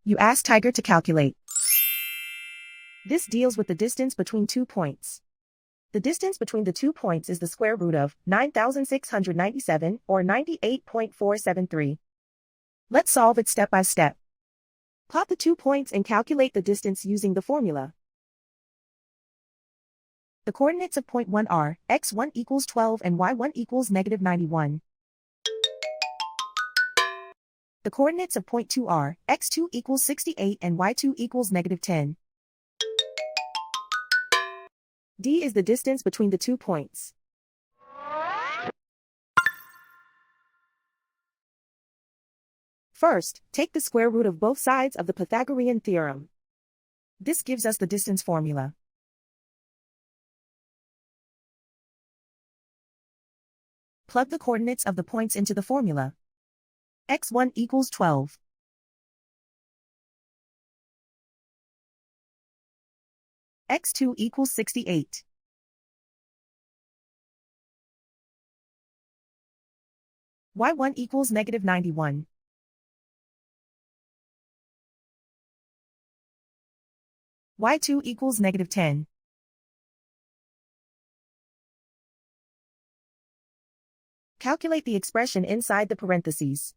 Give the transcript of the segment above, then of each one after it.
You ask Tiger to calculate. This deals with the distance between 2 points. The distance between the 2 points is the square root of 9,697 or 98.473. Let's solve it step by step. Plot the 2 points and calculate the distance using the formula. The coordinates of point 1 are x1 equals 12 and y1 equals negative 91. The coordinates of point 2 are x2 equals 68 and y2 equals negative 10. D is the distance between the 2 points. First, take the square root of both sides of the Pythagorean theorem. This gives us the distance formula. Plug the coordinates of the points into the formula. x1 equals 12. x2 equals 68. y1 equals negative 91. y2 equals negative 10. Calculate the expression inside the parentheses.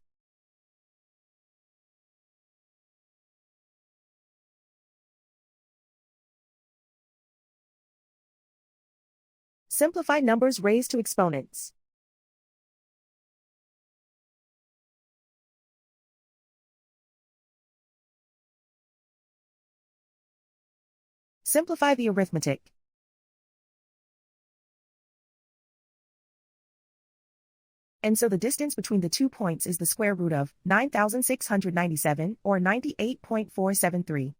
Simplify numbers raised to exponents. Simplify the arithmetic. And so the distance between the 2 points is the square root of 9,697 or 98.473.